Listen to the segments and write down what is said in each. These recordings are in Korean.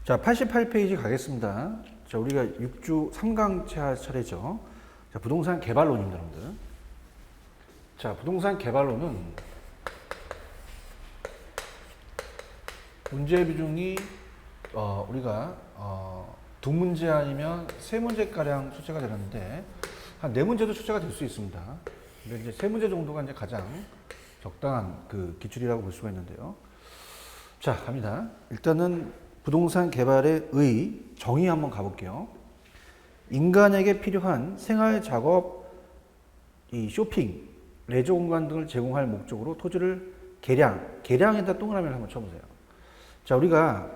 자, 88페이지 가겠습니다. 자, 우리가 6주 3강차 차례죠. 자, 부동산 개발론입니다, 여러분들. 자, 부동산 개발론은 문제 비중이 우리가 두 문제 아니면 세 문제가량 출제가 되는데 한 네 문제도 출제가 될 수 있습니다. 근데 이제 세 문제 정도가 이제 가장 적당한 그 기출이라고 볼 수가 있는데요. 자, 갑니다. 일단은 부동산 개발의 의 정의 한번 가볼게요. 인간에게 필요한 생활 작업, 이 쇼핑, 레저 공간 등을 제공할 목적으로 토지를 계량에다 동그라미를 한번 쳐보세요. 자, 우리가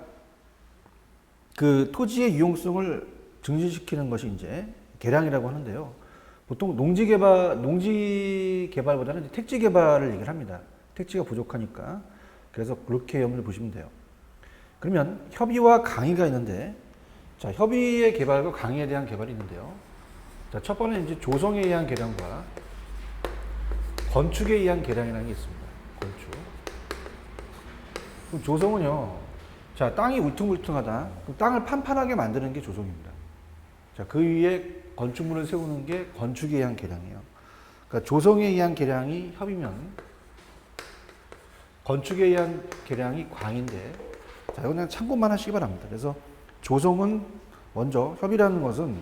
그 토지의 유용성을 증진시키는 것이 이제 계량이라고 하는데요. 보통 농지 개발보다는 택지 개발을 얘기를 합니다. 택지가 부족하니까. 그래서 그렇게 염두를 보시면 돼요. 그러면 협의와 강의가 있는데, 자, 협의의 개발과 강의에 대한 개발이 있는데요. 자, 첫 번째는 이제 조성에 의한 개량과 건축에 의한 개량이라는 게 있습니다. 건축. 그럼 조성은요, 자, 땅이 울퉁불퉁하다. 그럼 땅을 판판하게 만드는 게 조성입니다. 자, 그 위에 건축물을 세우는 게 건축에 의한 개량이에요. 그러니까 조성에 의한 개량이 협이면 건축에 의한 개량이 광인데, 자, 이거 그냥 참고만 하시기 바랍니다. 그래서 조성은 먼저 협의라는 것은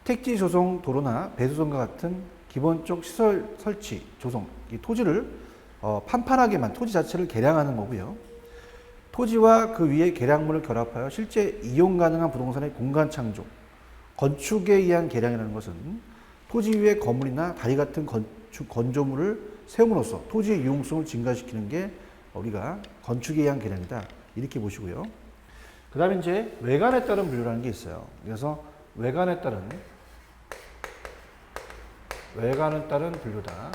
택지 조성, 도로나 배수선과 같은 기본적 시설 설치, 조성, 이 토지를 판판하게만 토지 자체를 개량하는 거고요. 토지와 그 위에 개량물을 결합하여 실제 이용 가능한 부동산의 공간 창조, 건축에 의한 개량이라는 것은 토지 위에 건물이나 다리 같은 건조물을 세움으로써 토지의 유용성을 증가시키는 게 우리가 건축에 의한 개량이다. 이렇게 보시고요. 그 다음에 이제 외관에 따른 분류라는 게 있어요. 그래서 외관에 따른 분류다.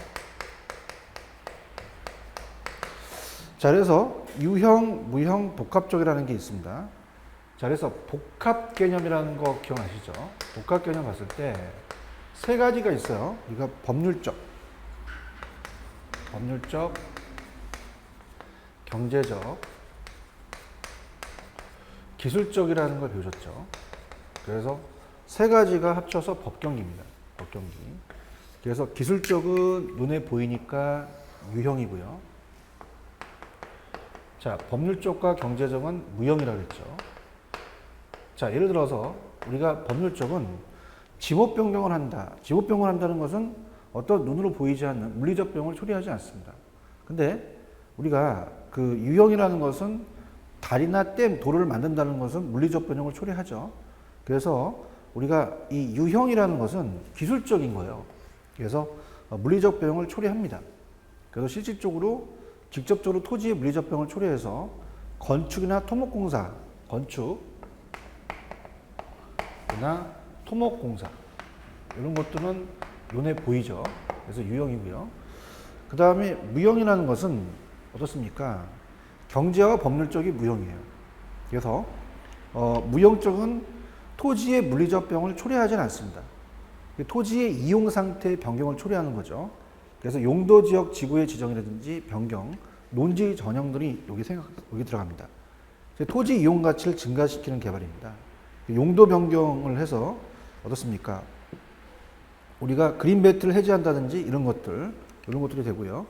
자, 그래서 유형, 무형, 복합적이라는 게 있습니다. 자, 그래서 복합 개념이라는 거 기억나시죠? 복합 개념 봤을 때 세 가지가 있어요. 이거 법률적, 경제적, 기술적이라는 걸 배우셨죠? 그래서 세 가지가 합쳐서 법경기입니다. 법경기. 그래서 기술적은 눈에 보이니까 유형이고요. 자, 법률적과 경제적은 무형이라고 했죠. 자, 예를 들어서 우리가 법률적은 지목 변경을 한다. 지목 변경을 한다는 것은 어떤 눈으로 보이지 않는 물리적 병을 초래하지 않습니다. 근데 우리가 그 유형이라는 것은 다리나 댐, 도로를 만든다는 것은 물리적 변형을 초래하죠. 그래서 우리가 이 유형이라는 것은 기술적인 거예요. 그래서 물리적 변형을 초래합니다. 그래서 실질적으로 직접적으로 토지의 물리적 변형을 초래해서 건축이나 토목공사, 토목공사 이런 것들은 눈에 보이죠. 그래서 유형이고요. 그 다음에 무형이라는 것은 어떻습니까? 경제와 법률적이 무형이에요. 그래서 무형적은 토지의 물리적 변형을 초래하지는 않습니다. 토지의 이용 상태의 변경을 초래하는 거죠. 그래서 용도 지역 지구의 지정이라든지 변경, 논지 전형들이 여기 들어갑니다. 토지 이용 가치를 증가시키는 개발입니다. 용도 변경을 해서 어떻습니까? 우리가 그린벨트를 해제한다든지 이런 것들이 되고요.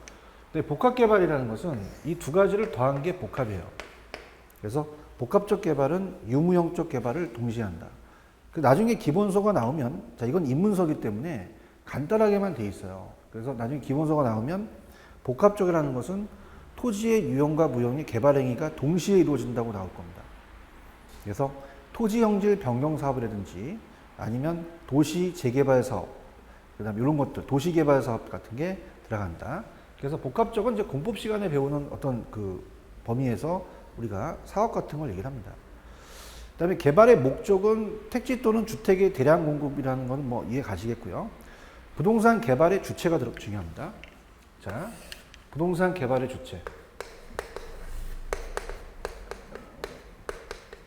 근데 복합 개발이라는 것은 이 두 가지를 더한 게 복합이에요. 그래서 복합적 개발은 유무형적 개발을 동시에 한다. 나중에 기본서가 나오면, 자, 이건 입문서기 때문에 간단하게만 돼 있어요. 그래서 나중에 기본서가 나오면 복합적이라는 것은 토지의 유형과 무형의 개발 행위가 동시에 이루어진다고 나올 겁니다. 그래서 토지 형질 변경 사업이라든지 아니면 도시 재개발 사업, 그다음 이런 것들, 도시 개발 사업 같은 게 들어간다. 그래서 복합적은 이제 공법 시간에 배우는 어떤 그 범위에서 우리가 사업 같은 걸 얘기를 합니다. 그다음에 개발의 목적은 택지 또는 주택의 대량 공급이라는 건 뭐 이해 가시겠고요. 부동산 개발의 주체가 중요합니다. 자, 부동산 개발의 주체.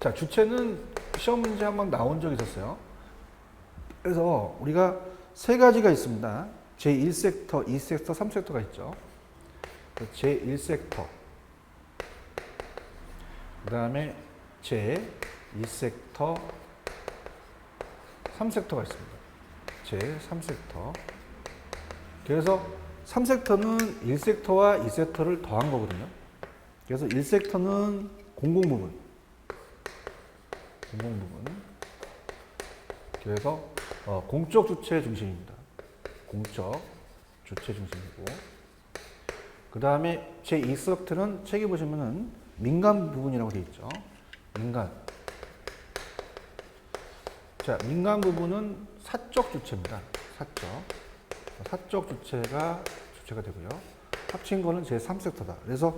자, 주체는 시험 문제 한번 나온 적이 있었어요. 그래서 우리가 세 가지가 있습니다. 제1섹터, 2섹터, 3섹터가 있죠. 제1섹터, 그 다음에 제 2섹터, 3섹터가 있습니다. 제 3섹터. 그래서 3섹터는 1섹터와 2섹터를 더한 거거든요. 그래서 1섹터는 공공부분. 그래서 공적 주체 중심입니다. 공적 주체 중심이고, 그 다음에 제 2섹터는 책에 보시면은 민간 부분이라고 되어 있죠. 민간. 자, 민간 부분은 사적 주체입니다. 사적 주체가 되고요. 합친 거는 제 3섹터다. 그래서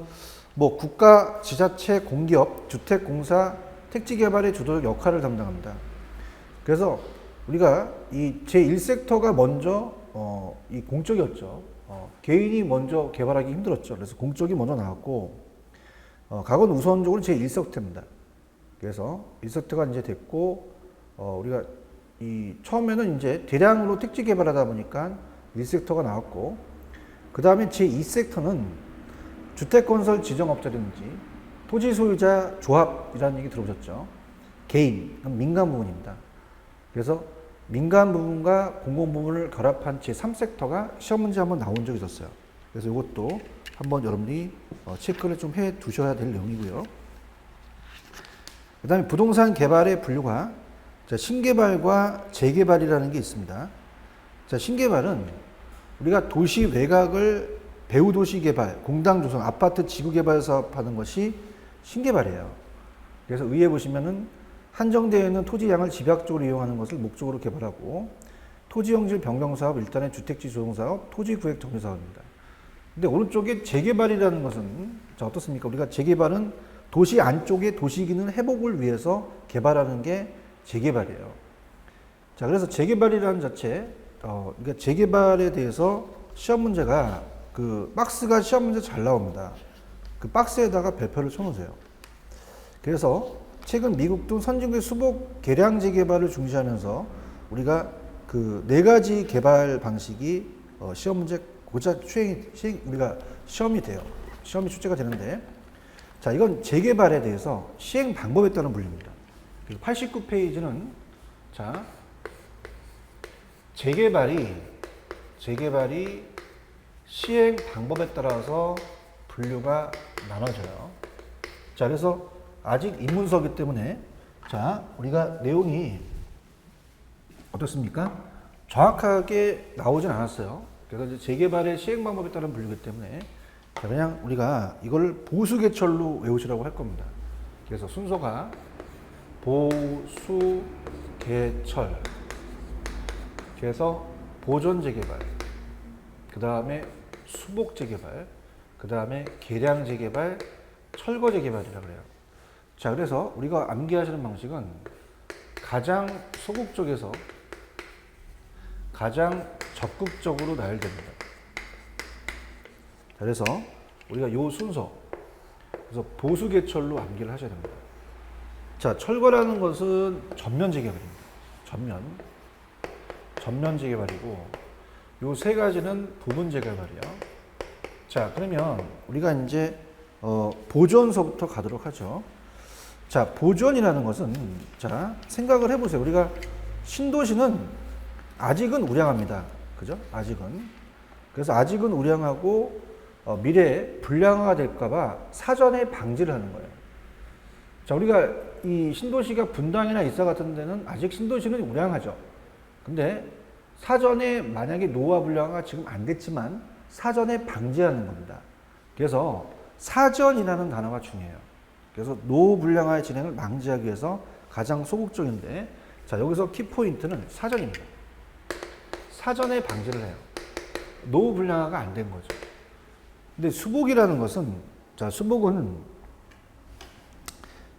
뭐 국가, 지자체, 공기업, 주택공사, 택지개발의 주도적 역할을 담당합니다. 그래서 우리가 이 제 1섹터가 먼저 이 공적이었죠. 개인이 먼저 개발하기 힘들었죠. 그래서 공적이 먼저 나왔고, 가건 우선적으로 제 1섹터입니다. 그래서 1섹터가 이제 됐고, 우리가 이 처음에는 이제 대량으로 택지 개발하다 보니까 1섹터가 나왔고, 그 다음에 제 2섹터는 주택건설 지정업자라든지 토지 소유자 조합이라는 얘기 들어보셨죠? 개인, 민간 부분입니다. 그래서 민간 부분과 공공 부분을 결합한 제 3섹터가 시험 문제 한번 나온 적이 있었어요. 그래서 이것도 한번 여러분들이 체크를 좀 해 두셔야 될 내용이고요. 그 다음에 부동산 개발의 분류가 신개발과 재개발이라는 게 있습니다. 자, 신개발은 우리가 도시 외곽을 배후도시 개발, 공당 조성, 아파트 지구 개발 사업하는 것이 신개발이에요. 그래서 위에 보시면은 한정되어 있는 토지 양을 집약적으로 이용하는 것을 목적으로 개발하고, 토지 형질 변경 사업, 일단의 주택지 조성 사업, 토지 구획 정리 사업입니다. 근데 오른쪽에 재개발이라는 것은 자, 어떻습니까? 우리가 재개발은 도시 안쪽의 도시 기능 회복을 위해서 개발하는 게 재개발이에요. 자, 그래서 재개발이라는 자체, 그러니까 재개발에 대해서 시험 문제가 그 박스가 시험 문제 잘 나옵니다. 그 박스에다가 별표를 쳐놓으세요. 그래서 최근 미국 등 선진국의 수복 개량 재개발을 중시하면서 우리가 그 4가지 개발 방식이 시험 문제 고자 시행 우리가 시험이 돼요. 시험이 출제가 되는데, 자, 이건 재개발에 대해서 시행 방법에 따른 분류입니다. 89페이지는 자, 재개발이 시행 방법에 따라서 분류가 나눠져요. 자, 그래서 아직 입문서이기 때문에 자, 우리가 내용이 어떻습니까? 정확하게 나오진 않았어요. 그래서 이제 재개발의 시행 방법에 따른 분류이기 때문에 자, 그냥 우리가 이걸 보수개철로 외우시라고 할 겁니다. 그래서 순서가 보수개철, 그래서 보존재개발, 그 다음에 수복재개발, 그 다음에 개량재개발, 철거재개발이라고 그래요. 자, 그래서 우리가 암기하시는 방식은 가장 소극적에서 가장 적극적으로 나열됩니다. 자, 그래서 우리가 요 순서, 그래서 보수개철로 암기를 하셔야 됩니다. 자, 철거라는 것은 전면 재개발입니다. 전면 재개발이고, 요 3가지는 부분 재개발이요. 자, 그러면 우리가 이제 보존서부터 가도록 하죠. 자, 보존이라는 것은 자, 생각을 해보세요. 우리가 신도시는 아직은 우량합니다. 그죠? 아직은. 그래서 아직은 우량하고 미래에 불량화가 될까봐 사전에 방지를 하는 거예요. 자, 우리가 이 신도시가 분당이나 이사 같은 데는 아직 신도시는 우량하죠. 근데 사전에 만약에 노후화 불량화가 지금 안 됐지만 사전에 방지하는 겁니다. 그래서 사전이라는 단어가 중요해요. 그래서 노후 불량화의 진행을 방지하기 위해서 가장 소극적인데, 자, 여기서 키포인트는 사전입니다. 사전에 방지를 해요. 노후 불량화가 안 된 거죠. 근데 수복이라는 것은, 자, 수복은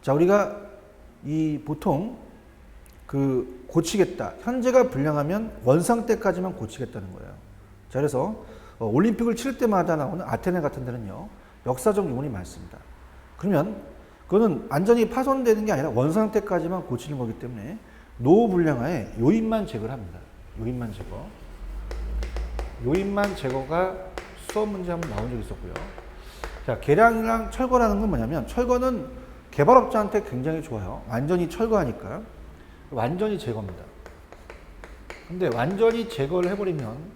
자, 우리가 이 보통 그 고치겠다. 현재가 불량하면 원상 때까지만 고치겠다는 거예요. 자, 그래서 올림픽을 치를 때마다 나오는 아테네 같은 데는요, 역사적 유물이 많습니다. 그러면 그거는 완전히 파손되는 게 아니라 원상 때까지만 고치는 거기 때문에 노후 불량화에 요인만 제거를 합니다. 요인만 제거. 요인만 제거가 수업 문제 한번 나온 적이 있었고요. 자, 개량이랑 철거라는 건 뭐냐면, 철거는 개발업자한테 굉장히 좋아요. 완전히 철거하니까. 완전히 제거입니다. 근데 완전히 제거를 해버리면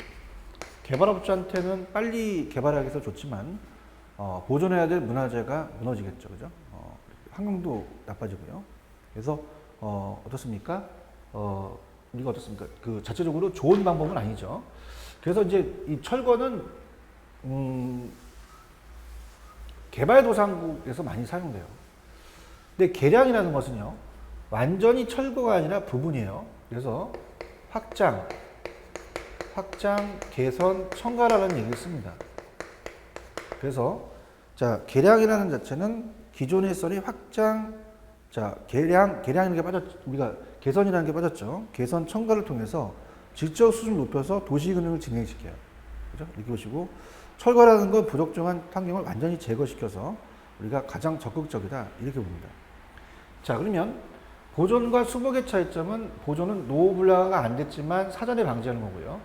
개발업자한테는 빨리 개발하기 위해서 좋지만 보존해야 될 문화재가 무너지겠죠. 그죠? 환경도 나빠지고요. 그래서 어떻습니까? 우리가 어떻습니까? 그 자체적으로 좋은 방법은 아니죠. 그래서 이제 이 철거는 개발도상국에서 많이 사용돼요. 근데 개량이라는 것은요, 완전히 철거가 아니라 부분이에요. 그래서 확장, 개선, 첨가라는 얘기를 씁니다. 그래서 자, 개량이라는 자체는 기존의 썰이 확장, 자, 개량이라는 게 우리가 개선이라는 게 빠졌죠. 개선, 첨가를 통해서 질적 수준을 높여서 도시 기능을 진행시켜요. 그죠? 이렇게 보시고, 철거라는 건 부적정한 환경을 완전히 제거시켜서 우리가 가장 적극적이다. 이렇게 봅니다. 자, 그러면 보존과 수복의 차이점은 보존은 노후 불량화가 안 됐지만 사전에 방지하는 거고요.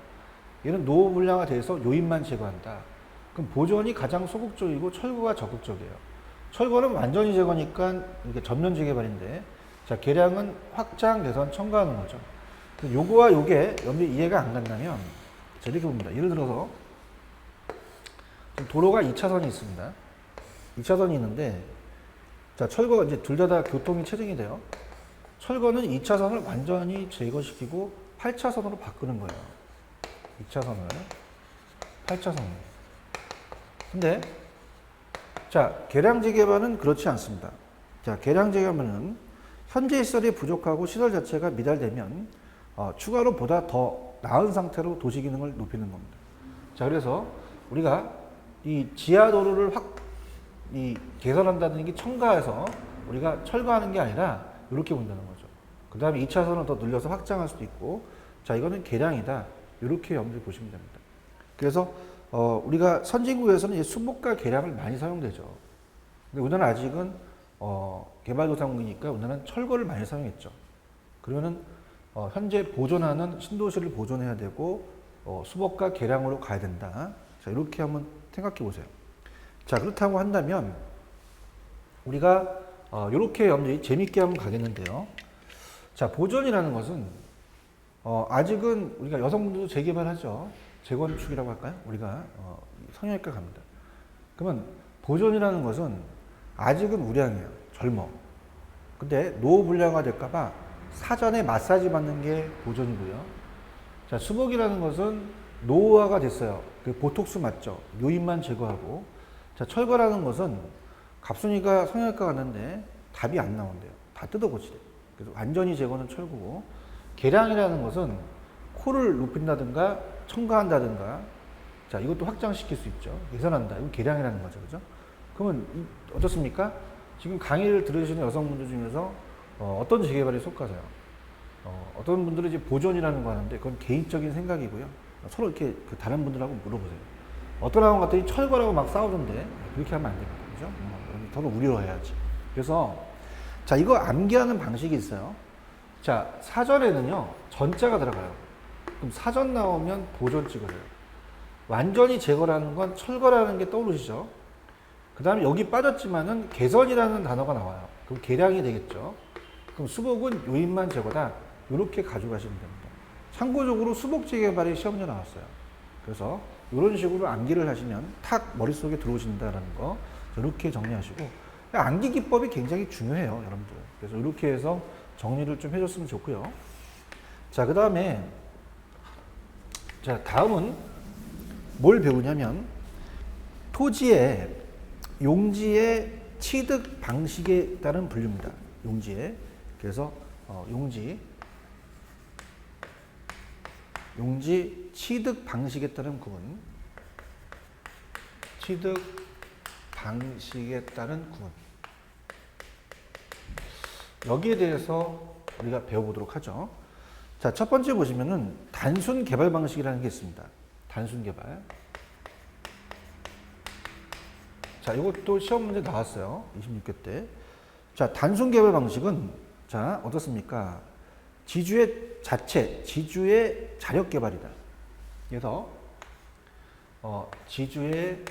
얘는 노후 불량화 돼서 요인만 제거한다. 그럼 보존이 가장 소극적이고 철거가 적극적이에요. 철거는 완전히 제거니까 이게 전면 재개발인데, 자, 개량은 확장, 개선, 첨가하는 거죠. 요거와 요게 이해가 안 간다면, 자, 이렇게 봅니다. 예를 들어서, 지금 도로가 2차선이 있습니다. 2차선이 있는데, 자, 철거가 이제 둘 다 교통이 체증이 돼요. 철거는 2차선을 완전히 제거시키고 8차선으로 바꾸는 거예요. 2차선을 8차선으로. 근데 자, 개량 재개발은 그렇지 않습니다. 자, 개량 재개발은 현재 시설이 부족하고 시설 자체가 미달되면 추가로 보다 더 나은 상태로 도시 기능을 높이는 겁니다. 자, 그래서 우리가 이 지하 도로를 개선한다는 게 첨가해서 우리가 철거하는 게 아니라 이렇게 본다는 거죠. 그 다음에 2차선을 더 늘려서 확장할 수도 있고, 자, 이거는 개량이다. 이렇게 염두에 보시면 됩니다. 그래서 우리가 선진국에서는 수복과 개량을 많이 사용되죠. 근데 우리나라는 아직은 개발도상국이니까 우리나라는 철거를 많이 사용했죠. 그러면은 현재 보존하는 신도시를 보존해야 되고 수복과 개량으로 가야 된다. 자, 이렇게 한번 생각해 보세요. 자, 그렇다고 한다면 우리가 이렇게 재밌게 한번 가겠는데요. 자, 보존이라는 것은 아직은 우리가 여성분들도 재개발하죠. 재건축이라고 할까요? 우리가 성형외과 갑니다. 그러면 보존이라는 것은 아직은 우량이에요. 젊어. 근데 노후 불량화 될까봐 사전에 마사지 받는 게 보존이고요. 자, 수복이라는 것은 노후화가 됐어요. 그 보톡스 맞죠? 요인만 제거하고. 자, 철거라는 것은 갑순이가 성형외과 갔는데 답이 안 나온대요. 다 뜯어고치래요. 그래서 완전히 제거는 철거고, 개량이라는 것은 코를 높인다든가 첨가한다든가, 자, 이것도 확장시킬 수 있죠. 개선한다. 이건 개량이라는 거죠. 그죠? 그러면 어떻습니까? 지금 강의를 들으시는 여성분들 중에서 어떤 재개발에 속하세요? 어떤 분들은 이제 보존이라는 거 하는데 그건 개인적인 생각이고요. 서로 이렇게 다른 분들하고 물어보세요. 어떤 학원 갔더니 철거라고 막 싸우던데 그렇게 하면 안 됩니다. 그죠? 서로 우려를 해야지. 그래서 자, 이거 암기하는 방식이 있어요. 자, 사전에는요 전자가 들어가요. 그럼 사전 나오면 보존 찍으세요. 완전히 제거라는 건 철거라는 게 떠오르시죠? 그 다음에 여기 빠졌지만은 개선이라는 단어가 나와요. 그럼 개량이 되겠죠. 그럼 수복은 요인만 제거다. 이렇게 가져가시면 됩니다. 참고적으로 수복 재개발이 시험에 나왔어요. 그래서 이런 식으로 암기를 하시면 탁 머릿속에 들어오신다는 거 이렇게 정리하시고, 암기 기법이 굉장히 중요해요, 여러분들. 그래서 이렇게 해서 정리를 좀 해줬으면 좋고요. 자, 그 다음에 자, 다음은 뭘 배우냐면 토지의 용지의 취득 방식에 따른 분류입니다. 용지에. 그래서 용지 취득 방식에 따른 구분. 취득 방식에 따른 구분. 여기에 대해서 우리가 배워보도록 하죠. 자, 첫 번째 보시면은 단순 개발 방식이라는 게 있습니다. 단순 개발. 자, 이것도 시험 문제 나왔어요. 26회 때. 자, 단순 개발 방식은 자, 어떻습니까? 지주의 자력 개발이다. 그래서 지주의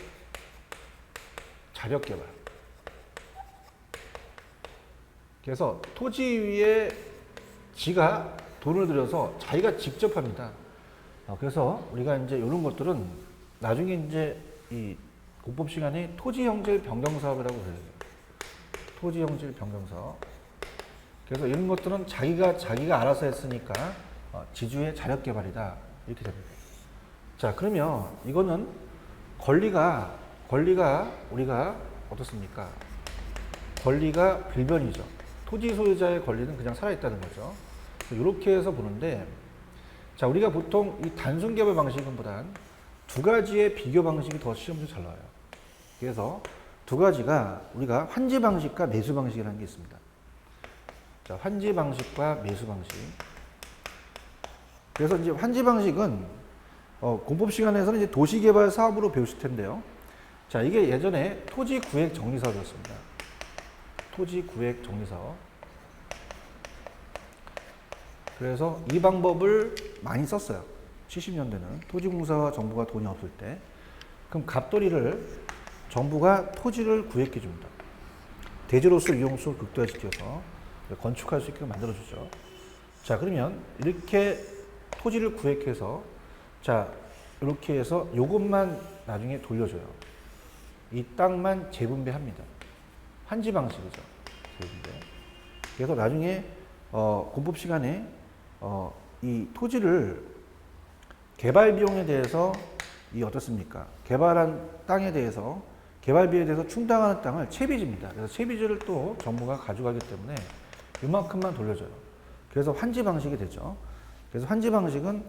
자력 개발. 그래서 토지 위에 지가 돈을 들여서 자기가 직접 합니다. 그래서 우리가 이제 이런 것들은 나중에 이제 이 공법 시간에 토지형질 변경 사업이라고 그래요. 토지형질 변경 사업. 그래서 이런 것들은 자기가 알아서 했으니까 지주의 자력 개발이다 이렇게 됩니다. 자, 그러면 이거는 권리가 우리가 어떻습니까? 권리가 불변이죠. 토지 소유자의 권리는 그냥 살아있다는 거죠. 이렇게 해서 보는데, 자, 우리가 보통 이 단순 개발 방식보단 두 가지의 비교 방식이 더 시험에서 잘 나와요. 그래서 두 가지가 우리가 환지 방식과 매수 방식이라는 게 있습니다. 자, 환지 방식과 매수 방식. 그래서 이제 환지 방식은 공법 시간에서는 이제 도시개발 사업으로 배우실 텐데요. 자, 이게 예전에 토지 구획 정리 사업이었습니다. 토지 구획 정리 사업. 그래서 이 방법을 많이 썼어요. 70년대는 토지공사와 정부가 돈이 없을 때. 그럼 갑돌이를 정부가 토지를 구획해 줍니다. 대지로서 이용수를 극대화시켜서 건축할 수 있게 만들어주죠. 자, 그러면 이렇게 토지를 구획해서, 자, 이렇게 해서 요것만 나중에 돌려줘요. 이 땅만 재분배합니다. 환지 방식이죠. 재분배. 그래서 나중에 공법 시간에 이 토지를 개발 비용에 대해서 이 어떻습니까? 개발한 땅에 대해서 개발비에 대해서 충당하는 땅을 채비지입니다. 그래서 채비지를 또 정부가 가져가기 때문에 이만큼만 돌려줘요. 그래서 환지 방식이 되죠. 그래서 환지 방식은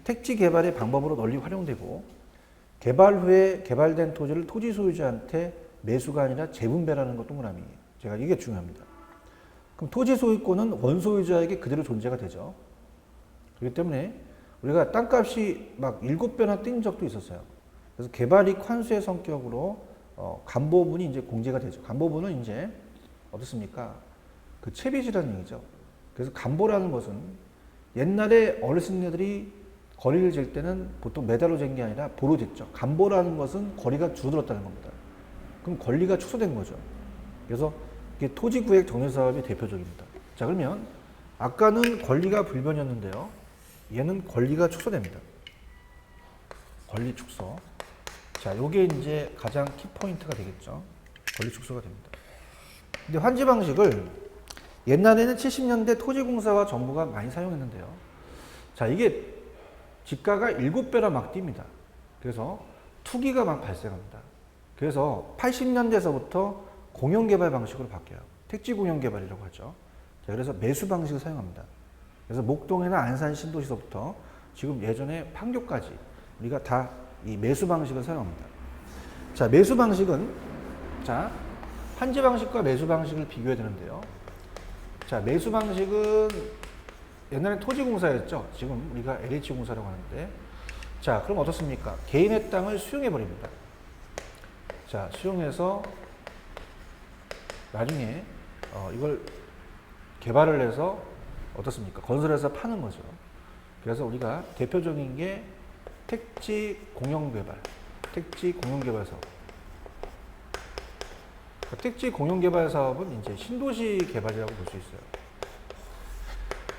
택지 개발의 방법으로 널리 활용되고, 개발 후에 개발된 토지를 토지 소유자한테 매수가 아니라 재분배라는 것 동그라미. 제가 이게 중요합니다. 그럼 토지 소유권은 원소유자에게 그대로 존재가 되죠. 그렇기 때문에 우리가 땅값이 막 7배나 뛴 적도 있었어요. 그래서 개발이익 환수의 성격으로 간보분이 이제 공제가 되죠. 간보분은 이제 어떻습니까? 그 채비지라는 얘기죠. 그래서 간보라는 것은 옛날에 어르신들이 거리를 잴 때는 보통 메달로 잰 게 아니라 보로 쟀죠. 간보라는 것은 거리가 줄어들었다는 겁니다. 그럼 권리가 축소된 거죠. 그래서 이게 토지구획 정리사업이 대표적입니다. 자, 그러면 아까는 권리가 불변이었는데요. 얘는 권리가 축소됩니다. 권리 축소. 자, 요게 이제 가장 키포인트가 되겠죠. 권리 축소가 됩니다. 근데 환지 방식을 옛날에는 70년대 토지공사와 정부가 많이 사용했는데요. 자, 이게 지가가 7배나 막 뜁니다. 그래서 투기가 막 발생합니다. 그래서 80년대에서부터 공영개발 방식으로 바뀌어요. 택지 공영개발이라고 하죠. 자, 그래서 매수 방식을 사용합니다. 그래서 목동이나 안산 신도시서부터 지금 예전에 판교까지 우리가 다 이 매수 방식을 사용합니다. 자, 매수 방식은, 자, 환지 방식과 매수 방식을 비교해야 되는데요. 자, 매수 방식은 옛날에 토지공사였죠. 지금 우리가 LH공사라고 하는데, 자, 그럼 어떻습니까? 개인의 땅을 수용해 버립니다. 자, 수용해서 나중에 이걸 개발을 해서 어떻습니까? 건설해서 파는 거죠. 그래서 우리가 대표적인 게 택지 공영개발, 택지 공영개발 사업. 택지 공영개발 사업은 이제 신도시 개발이라고 볼 수 있어요.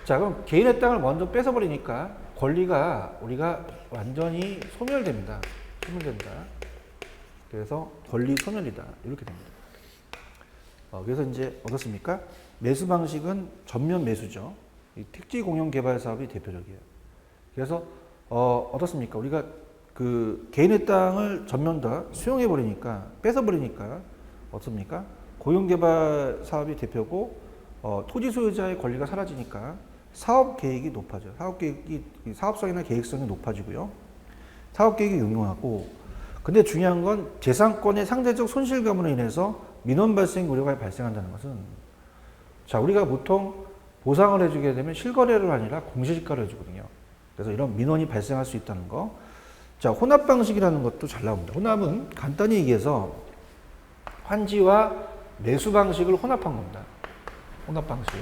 자, 그럼 개인의 땅을 먼저 뺏어버리니까 권리가 우리가 완전히 소멸됩니다. 소멸된다. 그래서 권리 소멸이다. 이렇게 됩니다. 그래서 이제 어떻습니까? 매수 방식은 전면 매수죠. 이 택지 공영 개발 사업이 대표적이에요. 그래서 어떻습니까? 우리가 그 개인의 땅을 전면 다 수용해 버리니까, 뺏어 버리니까 어떻습니까? 공영 개발 사업이 대표고, 토지 소유자의 권리가 사라지니까 사업 계획이 높아져요. 사업 계획이 사업성이나 계획성이 높아지고요. 사업 계획이 용이하고, 근데 중요한 건 재산권의 상대적 손실감으로 인해서 민원 발생 우려가 발생한다는 것은, 자, 우리가 보통 보상을 해주게 되면 실거래로 아니라 공시지가로 해주거든요. 그래서 이런 민원이 발생할 수 있다는 거. 자, 혼합 방식이라는 것도 잘 나옵니다. 혼합은 간단히 얘기해서 환지와 매수 방식을 혼합한 겁니다. 혼합 방식.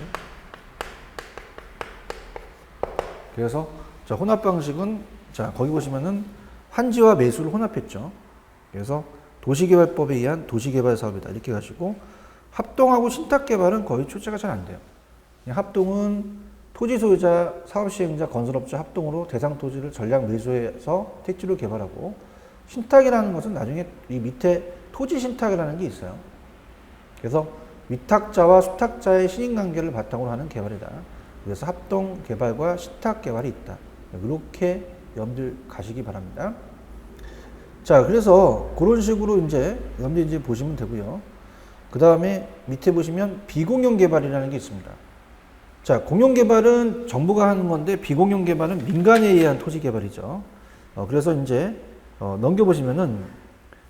그래서 자, 혼합 방식은, 자, 거기 보시면은 환지와 매수를 혼합했죠. 그래서 도시개발법에 의한 도시개발 사업이다. 이렇게 가지고 합동하고 신탁 개발은 거의 출제가 잘 안 돼요. 그냥 합동은 토지 소유자, 사업 시행자, 건설업자 합동으로 대상 토지를 전략 매수해서 택지로 개발하고, 신탁이라는 것은 나중에 이 밑에 토지 신탁이라는 게 있어요. 그래서 위탁자와 수탁자의 신인관계를 바탕으로 하는 개발이다. 그래서 합동 개발과 신탁 개발이 있다. 이렇게 여러분들 가시기 바랍니다. 자, 그래서 그런 식으로 여러분들 이제 보시면 되고요. 그 다음에 밑에 보시면 비공용 개발이라는 게 있습니다. 자, 공용 개발은 정부가 하는 건데, 비공용 개발은 민간에 의한 토지 개발이죠. 그래서 넘겨보시면은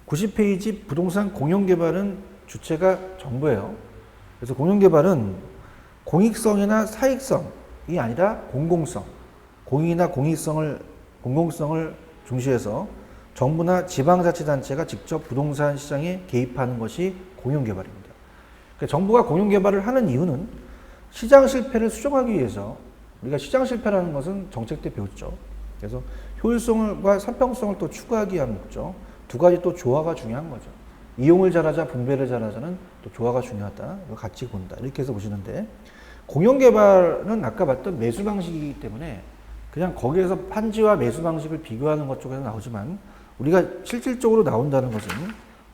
90페이지 부동산 공용 개발은 주체가 정부예요. 그래서 공용 개발은 공익성이나 사익성이 아니라 공공성, 공익이나 공공성을 중시해서 정부나 지방자치단체가 직접 부동산 시장에 개입하는 것이 공용개발입니다. 그러니까 정부가 공용개발을 하는 이유는 시장 실패를 수정하기 위해서, 우리가 시장 실패라는 것은 정책 때 배웠죠. 그래서 효율성과 상평성을 또 추구하기 위한 목적, 두 가지 또 조화가 중요한 거죠. 이용을 잘하자, 분배를 잘하자는 또 조화가 중요하다. 같이 본다. 이렇게 해서 보시는데, 공용개발은 아까 봤던 매수 방식이기 때문에 그냥 거기에서 판지와 매수 방식을 비교하는 것 쪽에서 나오지만, 우리가 실질적으로 나온다는 것은,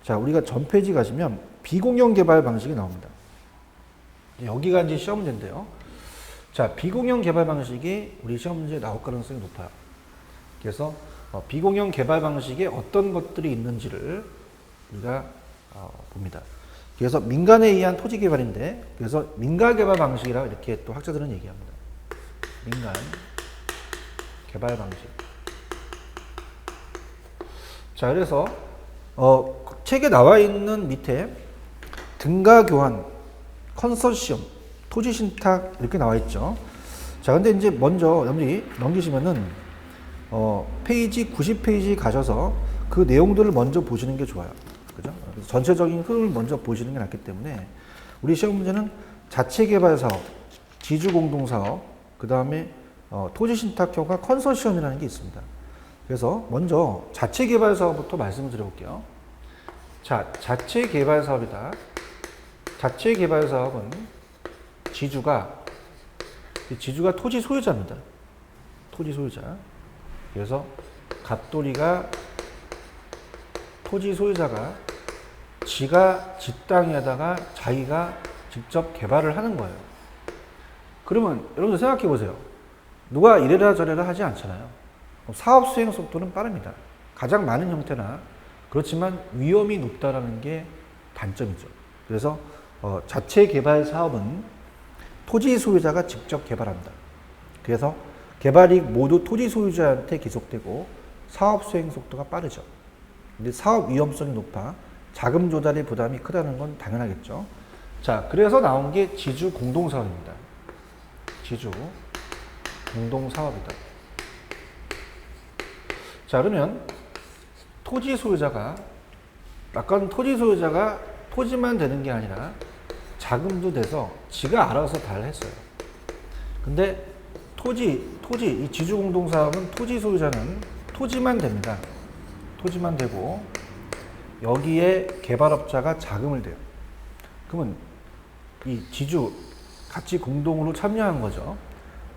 자, 우리가 전 페이지 가시면 비공용 개발 방식이 나옵니다. 여기가 이제 시험 문제인데요. 자, 비공용 개발 방식이 우리 시험 문제에 나올 가능성이 높아요. 그래서 비공용 개발 방식에 어떤 것들이 있는지를 우리가 봅니다. 그래서 민간에 의한 토지 개발인데, 그래서 민간 개발 방식이라 이렇게 또 학자들은 얘기합니다. 민간 개발 방식. 자, 그래서 책에 나와 있는 밑에 등가 교환, 컨소시엄, 토지 신탁 이렇게 나와 있죠. 자, 근데 이제 먼저 여러분들이 넘기시면은 페이지 90페이지 가셔서 그 내용들을 먼저 보시는 게 좋아요. 그죠? 전체적인 흐름을 먼저 보시는 게 낫기 때문에, 우리 시험 문제는 자체 개발 사업, 지주 공동 사업, 그 다음에 토지 신탁협과 컨소시엄이라는 게 있습니다. 그래서 먼저 자체 개발 사업부터 말씀을 드려볼게요. 자, 자체 개발 사업이다. 자체 개발 사업은 지주가 토지 소유자입니다. 토지 소유자. 그래서 갑돌이가 토지 소유자가 지가 지 땅에다가 자기가 직접 개발을 하는 거예요. 그러면 여러분들 생각해 보세요. 누가 이래라 저래라 하지 않잖아요. 사업 수행 속도는 빠릅니다. 가장 많은 형태나, 그렇지만 위험이 높다라는 게 단점이죠. 그래서 자체 개발 사업은 토지 소유자가 직접 개발한다. 그래서 개발이익 모두 토지 소유자한테 기속되고 사업 수행 속도가 빠르죠. 근데 사업 위험성이 높아 자금 조달의 부담이 크다는 건 당연하겠죠. 자, 그래서 나온 게 지주 공동 사업입니다. 지주 공동 사업이다. 자, 그러면 토지 소유자가, 아까는 토지 소유자가 토지만 되는 게 아니라 자금도 돼서 지가 알아서 다 했어요. 근데 이 지주 공동 사업은 토지 소유자는 토지만 됩니다. 토지만 되고 여기에 개발업자가 자금을 대요. 그러면 이 지주 같이 공동으로 참여한 거죠.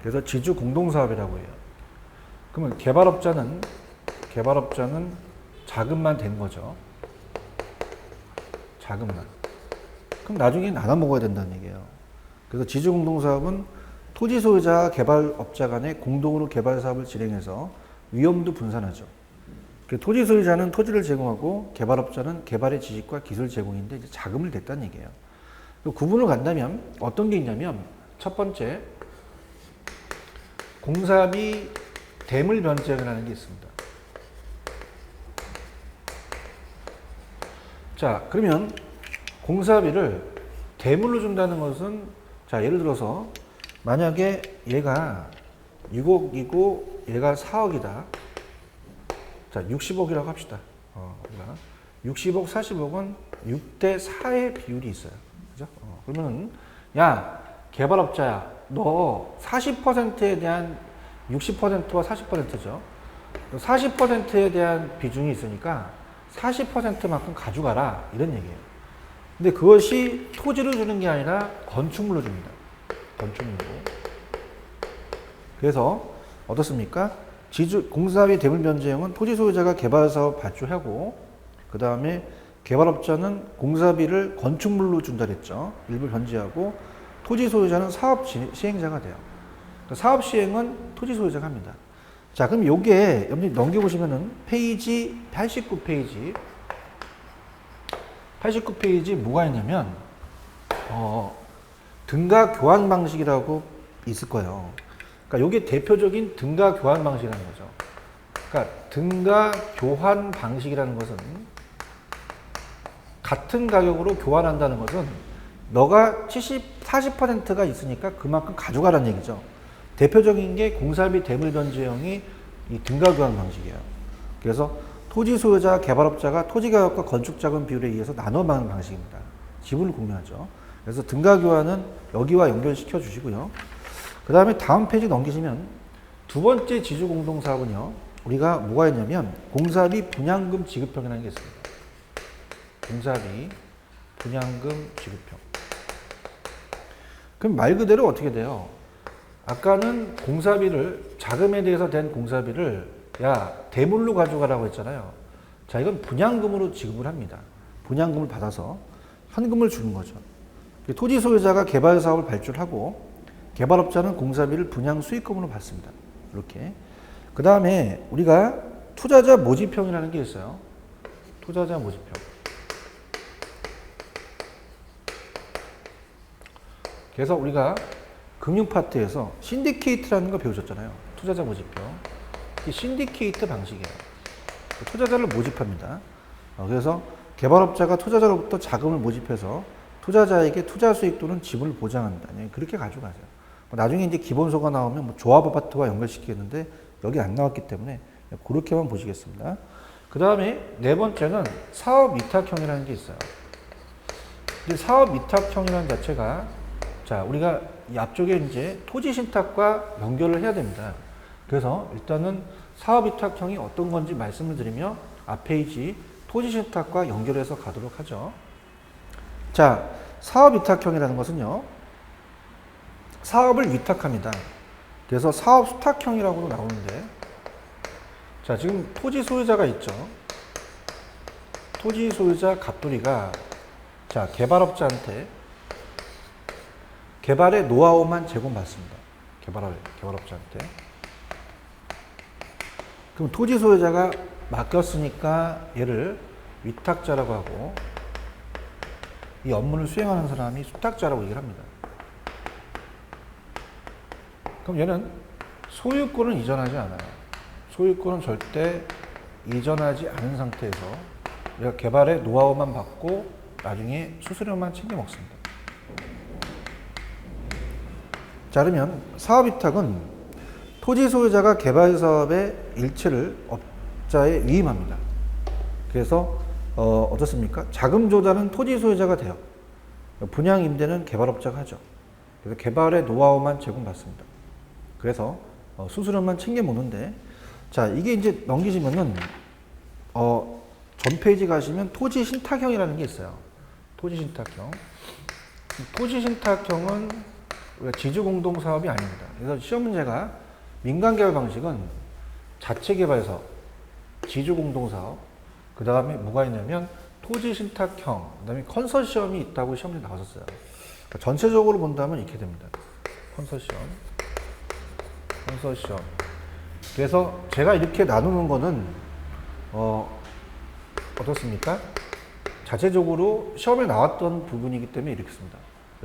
그래서 지주 공동 사업이라고 해요. 그러면 개발업자는 자금만 된 거죠. 자금만. 그럼 나중에 나눠 먹어야 된다는 얘기예요. 그래서 지주 공동 사업은 토지 소유자, 개발업자 간에 공동으로 개발 사업을 진행해서 위험도 분산하죠. 토지 소유자는 토지를 제공하고 개발업자는 개발의 지식과 기술 제공인데 이제 자금을 댔다는 얘기예요. 구분을 간다면 어떤 게 있냐면, 첫 번째, 공사비 대물 변제라는 게 있습니다. 자, 그러면 공사비를 대물로 준다는 것은, 자, 예를 들어서 만약에 얘가 6억이고 얘가 4억이다. 자, 60억이라고 합시다. 60억, 40억은 6대 4의 비율이 있어요. 그죠? 그러면은, 야, 개발업자야, 너 40%에 대한 60%와 40%죠. 40%에 대한 비중이 있으니까 40%만큼 가져가라. 이런 얘기예요. 근데 그것이 토지로 주는 게 아니라 건축물로 줍니다. 건축물로. 그래서 어떻습니까? 공사비 대물 변제형은 토지 소유자가 개발 사업 발주하고 그 다음에 개발업자는 공사비를 건축물로 준다 그랬죠. 일부 변제하고 토지 소유자는 사업 시행자가 돼요. 그러니까 사업 시행은 토지 소유자가 합니다. 자, 그럼 요게 여러분들 넘겨보시면은 페이지 89페이지 89페이지 뭐가 있냐면 등가 교환 방식이라고 있을 거예요. 그러니까 요게 대표적인 등가 교환 방식이라는 거죠. 그러니까 등가 교환 방식이라는 것은 같은 가격으로 교환한다는 것은 너가 40%가 있으니까 그만큼 가져가라는 얘기죠. 대표적인 게 공사비 대물 변제형이 이 등가 교환 방식이에요. 그래서 토지 소유자, 개발업자가 토지 가격과 건축 자금 비율에 의해서 나눠 받는 방식입니다. 지분을 공유하죠. 그래서 등가 교환은 여기와 연결시켜 주시고요. 그 다음에 다음 페이지 넘기시면 두 번째 지주 공동 사업은요. 우리가 뭐가 있냐면 공사비 분양금 지급형이라는 게 있습니다. 공사비 분양금 지급형. 그럼 말 그대로 어떻게 돼요? 아까는 공사비를 자금에 대해서 된 공사비를 야 대물로 가져가라고 했잖아요. 자, 이건 분양금으로 지급을 합니다. 분양금을 받아서 현금을 주는 거죠. 토지 소유자가 개발 사업을 발주하고 개발업자는 공사비를 분양 수익금으로 받습니다. 이렇게. 그 다음에 우리가 투자자 모집형이라는 게 있어요. 투자자 모집형. 그래서 우리가 금융 파트에서 신디케이트라는 거 배우셨잖아요. 투자자 모집형. 이 신디케이트 방식이에요. 투자자를 모집합니다. 그래서 개발업자가 투자자로부터 자금을 모집해서 투자자에게 투자 수익 또는 지분을 보장한다. 그렇게 가져가세요. 나중에 이제 기본소가 나오면 뭐 조합 아파트와 연결시키겠는데 여기 안 나왔기 때문에 그렇게만 보시겠습니다. 그 다음에 네 번째는 사업 위탁형이라는 게 있어요. 이 사업 위탁형이라는 자체가 자, 우리가 이 앞쪽에 이제 토지 신탁과 연결을 해야 됩니다. 그래서 일단은 사업 위탁형이 어떤 건지 말씀을 드리며 앞 페이지 토지 신탁과 연결해서 가도록 하죠. 자, 사업 위탁형이라는 것은요. 사업을 위탁합니다. 그래서 사업 수탁형이라고도 나오는데 자, 지금 토지 소유자가 있죠. 토지 소유자 갑돌이가 자, 개발업자한테 개발의 노하우만 제공받습니다. 개발업자한테. 그럼 토지 소유자가 맡겼으니까 얘를 위탁자라고 하고 이 업무를 수행하는 사람이 수탁자라고 얘기를 합니다. 그럼 얘는 소유권은 이전하지 않아요. 소유권은 절대 이전하지 않은 상태에서 얘가 개발의 노하우만 받고 나중에 수수료만 챙겨 먹습니다. 자, 그러면 사업위탁은 토지 소유자가 개발 사업의 일체를 업자에 위임합니다. 그래서 어떻습니까? 자금 조달은 토지 소유자가 돼요. 분양 임대는 개발업자가 하죠. 그래서 개발의 노하우만 제공받습니다. 그래서 수수료만 챙겨 먹는데 자, 이게 이제 넘기시면은 전 페이지 가시면 토지 신탁형이라는 게 있어요. 토지 신탁형. 토지 신탁형은 지주 공동 사업이 아닙니다. 그래서 시험 문제가 민간 개발 방식은 자체 개발 사업, 지주 공동 사업, 그 다음에 뭐가 있냐면 토지 신탁형, 그 다음에 컨소시엄이 있다고 시험 문제 나왔었어요. 그러니까 전체적으로 본다면 이렇게 됩니다. 컨소시엄. 그래서 제가 이렇게 나누는 거는 어떻습니까? 자체적으로 시험에 나왔던 부분이기 때문에 이렇게 씁니다.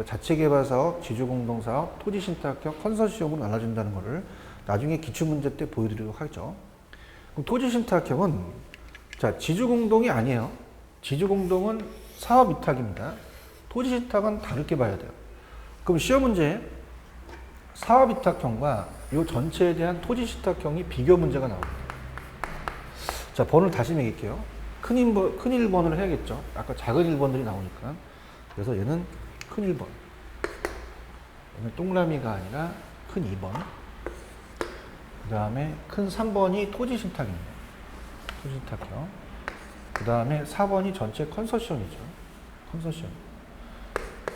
자체 개발 사업, 지주 공동 사업, 토지 신탁형, 컨소시엄으로 나눠진다는 것을 나중에 기출 문제 때 보여드리도록 하죠. 그럼 토지 신탁형은 자, 지주 공동이 아니에요. 지주 공동은 사업 위탁입니다. 토지 신탁은 다르게 봐야 돼요. 그럼 시험 문제 사업 위탁형과 이 전체에 대한 토지 신탁형이 비교 문제가 나옵니다. 자, 번호를 다시 매길게요. 큰 1번을 해야겠죠. 아까 작은 1번들이 나오니까. 그래서 얘는 큰 1번. 얘는 동그라미가 아니라 큰 2번. 그 다음에 큰 3번이 토지 신탁입니다. 토지 신탁형. 그 다음에 4번이 전체 컨소시엄이죠. 컨소시엄.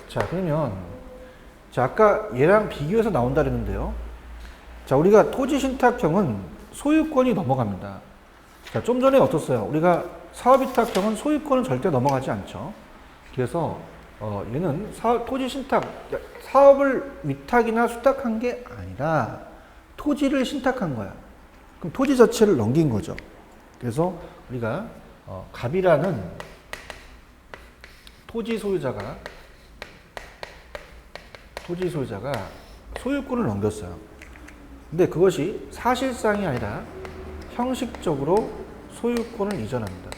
자, 그러면 자, 아까 얘랑 비교해서 나온다 그랬는데요. 자, 우리가 토지 신탁형은 소유권이 넘어갑니다. 자, 좀 전에 어떻어요? 우리가 사업위탁형은 소유권은 절대 넘어가지 않죠. 그래서 얘는 토지 신탁, 사업을 위탁이나 수탁한 게 아니라 토지를 신탁한 거야. 그럼 토지 자체를 넘긴 거죠. 그래서 우리가 갑이라는 토지 소유자가 소유권을 넘겼어요. 근데 그것이 사실상이 아니라 형식적으로 소유권을 이전합니다.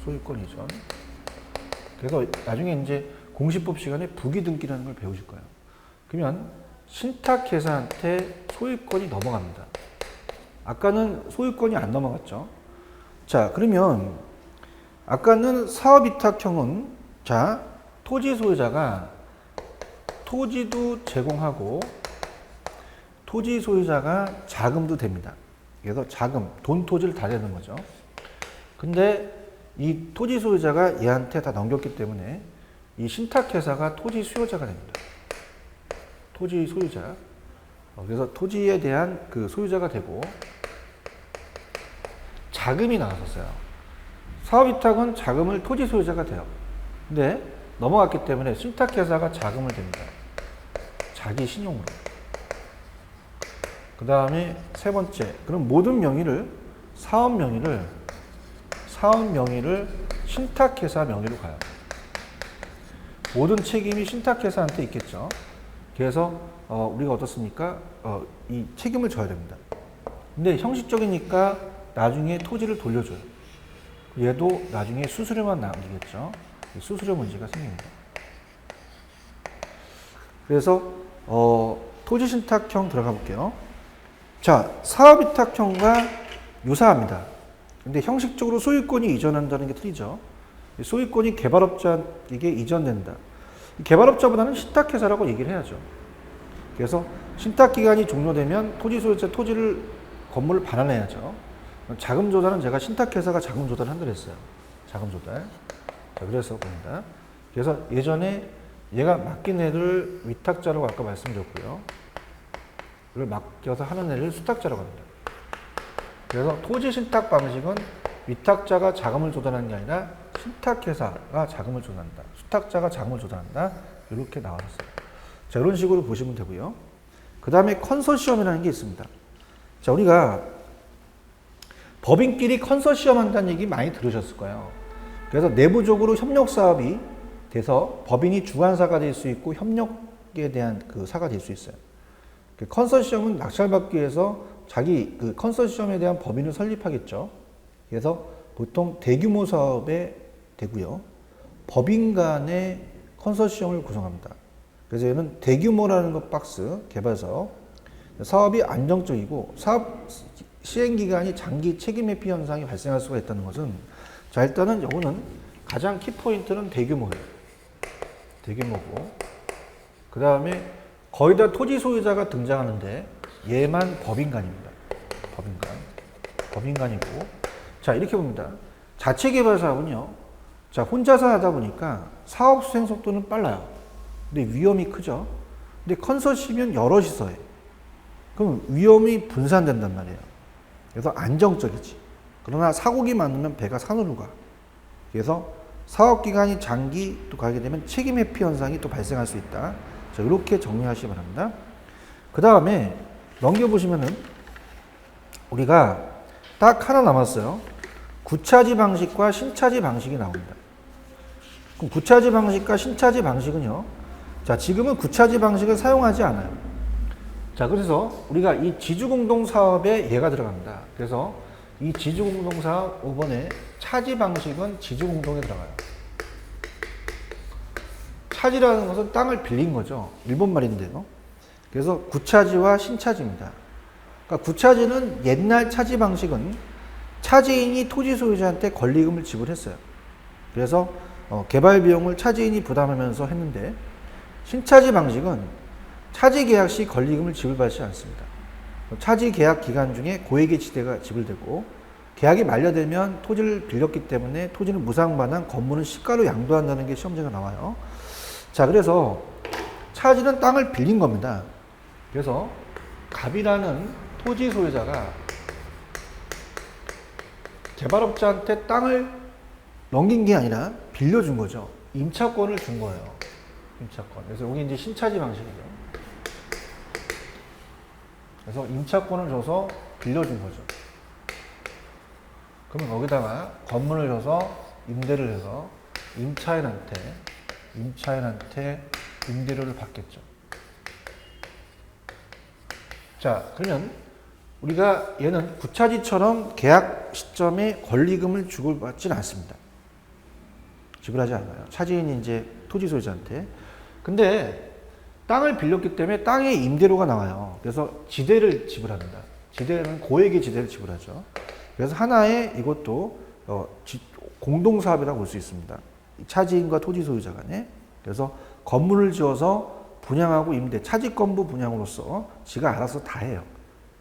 소유권 이전. 그래서 나중에 이제 공시법 시간에 부기등기라는 걸 배우실 거예요. 그러면 신탁회사한테 소유권이 넘어갑니다. 아까는 소유권이 안 넘어갔죠. 자, 그러면 아까는 사업위탁형은 자, 토지 소유자가 토지도 제공하고 토지 소유자가 자금도 됩니다. 그래서 자금, 돈, 토지를 다 되는 거죠. 근데 이 토지 소유자가 얘한테 다 넘겼기 때문에 이 신탁회사가 토지 수요자가 됩니다. 토지 소유자. 그래서 토지에 대한 그 소유자가 되고 자금이 나왔었어요. 사업위탁은 자금을 토지 소유자가 돼요. 근데 넘어갔기 때문에 신탁회사가 자금을 됩니다. 자기 신용으로. 그 다음에 세 번째, 그럼 모든 명의를 사업 명의를 신탁회사 명의로 가요. 모든 책임이 신탁회사한테 있겠죠. 그래서 우리가 어떻습니까? 이 책임을 져야 됩니다. 근데 형식적이니까 나중에 토지를 돌려줘요. 얘도 나중에 수수료만 남기겠죠. 수수료 문제가 생깁니다. 그래서 토지 신탁형 들어가 볼게요. 자, 사업위탁형과 유사합니다. 근데 형식적으로 소유권이 이전한다는 게 틀리죠. 소유권이 개발업자에게 이전된다. 개발업자보다는 신탁회사라고 얘기를 해야죠. 그래서 신탁기간이 종료되면 토지 소유자 건물을 반환해야죠. 자금 조달은 제가 신탁회사가 자금 조달을 한다고 했어요. 자금 조달. 자, 그래서 봅니다. 그래서 예전에 얘가 맡긴 애를 위탁자라고 아까 말씀드렸고요. 이걸 맡겨서 하는 애를 수탁자라고 합니다. 그래서 토지 신탁 방식은 위탁자가 자금을 조달하는 게 아니라 신탁회사가 자금을 조달한다. 수탁자가 자금을 조달한다. 이렇게 나왔어요. 자, 이런 식으로 보시면 되고요. 그 다음에 컨소시엄이라는 게 있습니다. 자, 우리가 법인끼리 컨소시엄 한다는 얘기 많이 들으셨을 거예요. 그래서 내부적으로 협력 사업이 돼서 법인이 주관사가 될 수 있고 협력에 대한 그 사가 될 수 있어요. 컨소시엄은 낙찰받기 위해서 자기 그 컨소시엄에 대한 법인을 설립하겠죠. 그래서 보통 대규모 사업에 되고요. 법인 간의 컨소시엄을 구성합니다. 그래서 얘는 대규모라는 것 박스 개발 사업. 사업이 안정적이고 사업 시행 기간이 장기 책임 회피 현상이 발생할 수가 있다는 것은 자, 일단은 요거는 가장 키포인트는 대규모예요. 대규모고 그 다음에 거의 다 토지 소유자가 등장하는데 얘만 법인간입니다. 법인간이고 자, 이렇게 봅니다. 자체 개발 사업은요. 자, 혼자서 하다 보니까 사업 수행 속도는 빨라요. 근데 위험이 크죠. 근데 컨소시엄은 여럿이서 해. 그럼 위험이 분산된단 말이에요. 그래서 안정적이지. 그러나 사고기 많으면 배가 산으로 가. 그래서 사업 기간이 장기 또 가게 되면 책임 회피 현상이 또 발생할 수 있다. 자, 이렇게 정리하시기 바랍니다. 그 다음에 넘겨보시면은 우리가 딱 하나 남았어요. 구차지 방식과 신차지 방식이 나옵니다. 그럼 구차지 방식과 신차지 방식은요. 자, 지금은 구차지 방식을 사용하지 않아요. 자, 그래서 우리가 이 지주공동 사업에 얘가 들어갑니다. 그래서 이 지주공동 사업 5번에 차지 방식은 지주공동에 들어가요. 차지라는 것은 땅을 빌린 거죠. 일본 말인데요. 그래서 구차지와 신차지입니다. 그러니까 구차지는 옛날 차지 방식은 차지인이 토지 소유자한테 권리금을 지불했어요. 그래서 개발 비용을 차지인이 부담하면서 했는데 신차지 방식은 차지 계약 시 권리금을 지불받지 않습니다. 차지 계약 기간 중에 고액의 지대가 지불되고 계약이 만료되면 토지를 빌렸기 때문에 토지는 무상반환, 건물은 시가로 양도한다는 게 시험제가 나와요. 자, 그래서 차지는 땅을 빌린 겁니다. 그래서 갑이라는 토지 소유자가 개발업자한테 땅을 넘긴 게 아니라 빌려준 거죠. 임차권을 준 거예요. 임차권. 그래서 여기 이제 신차지 방식이죠. 그래서 임차권을 줘서 빌려준 거죠. 그러면 거기다가 건물을 줘서 임대를 해서 임차인한테 임대료를 받겠죠. 자, 그러면 우리가 얘는 구차지처럼 계약 시점에 권리금을 지급받지는 않습니다. 지불하지 않아요. 차지인이 이제 토지 소유자한테. 근데 땅을 빌렸기 때문에 땅의 임대료가 나와요. 그래서 지대를 지불합니다. 지대는 고액의 지대를 지불하죠. 그래서 하나의 이것도 공동사업이라고 볼 수 있습니다. 차지인과 토지 소유자 간에. 그래서 건물을 지어서 분양하고 임대, 차지건부 분양으로서 지가 알아서 다 해요.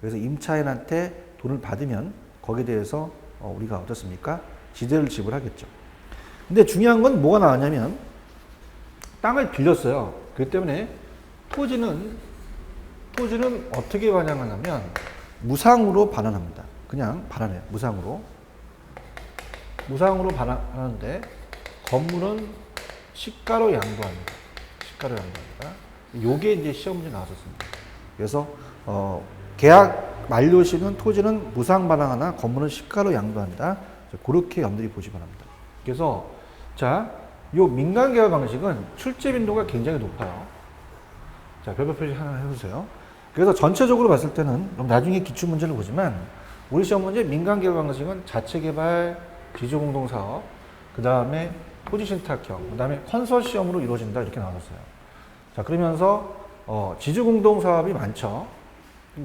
그래서 임차인한테 돈을 받으면 거기에 대해서 우리가 어떻습니까? 지대를 지불하겠죠. 근데 중요한 건 뭐가 나왔냐면 땅을 빌렸어요. 그렇기 때문에 토지는 어떻게 반환하냐면 무상으로 반환합니다. 그냥 반환해요. 무상으로 반환하는데 건물은 시가로 양도합니다. 요게 이제 시험 문제 나왔었습니다. 그래서 계약 만료 시는 토지는 무상 반환하나 건물은 시가로 양도한다. 그렇게 염두에 보시 바랍니다. 그래서 자, 요 민간 계약 방식은 출제 빈도가 굉장히 높아요. 자, 별표 표시 하나 해주세요. 그래서 전체적으로 봤을 때는 나중에 기출 문제를 보지만 우리 시험 문제 민간 계약 방식은 자체 개발, 지주공동사업, 그 다음에 토지 신탁형, 그 다음에 컨소시엄으로 이루어진다 이렇게 나왔어요. 자, 그러면서 지주공동사업이 많죠.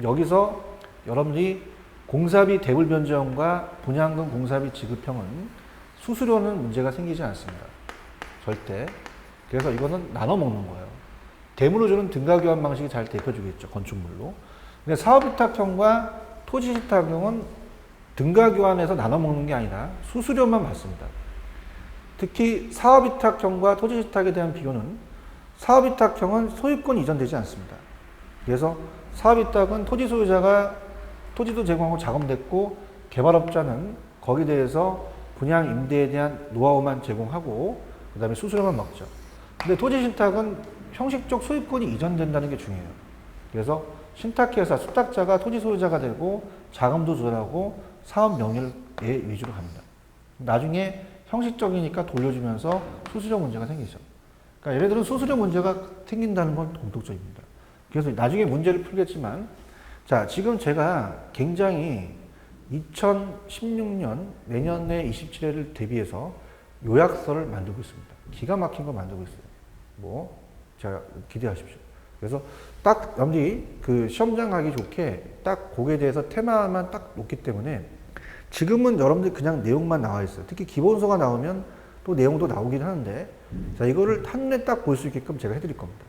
여기서 여러분들이 공사비 대물 변제형과 분양금 공사비 지급형은 수수료는 문제가 생기지 않습니다. 절대. 그래서 이거는 나눠 먹는 거예요. 대물로 주는 등가 교환 방식이 잘 대표주겠죠. 건축물로. 근데 사업위탁형과 토지신탁형은 등가 교환해서 나눠 먹는 게 아니라 수수료만 받습니다. 특히 사업위탁형과 토지신탁에 대한 비교는 사업위탁형은 소유권 이전되지 않습니다. 그래서 사업위탁은 토지 소유자가 토지도 제공하고 작업됐고 개발업자는 거기에 대해서 분양 임대에 대한 노하우만 제공하고 그 다음에 수수료만 먹죠. 근데 토지신탁은 형식적 소유권이 이전된다는 게 중요해요. 그래서 신탁회사, 수탁자가 토지 소유자가 되고 자금도 조달하고 사업 명의를 위주로 갑니다. 나중에 형식적이니까 돌려주면서 수수료 문제가 생기죠. 그러니까 얘네들은 수수료 문제가 생긴다는 건 공통점입니다. 그래서 나중에 문제를 풀겠지만, 자, 지금 제가 굉장히 2016년 내년에 27회를 대비해서 요약서를 만들고 있습니다. 기가 막힌 거 만들고 있어요. 제가 기대하십시오. 그래서 딱 여러분들이 그 시험장 가기 좋게 딱 거기에 대해서 테마만 딱 놓기 때문에 지금은 여러분들 그냥 내용만 나와 있어요. 특히 기본서가 나오면 또 내용도 나오긴 하는데, 자, 이거를 한눈에 딱 볼 수 있게끔 제가 해드릴 겁니다.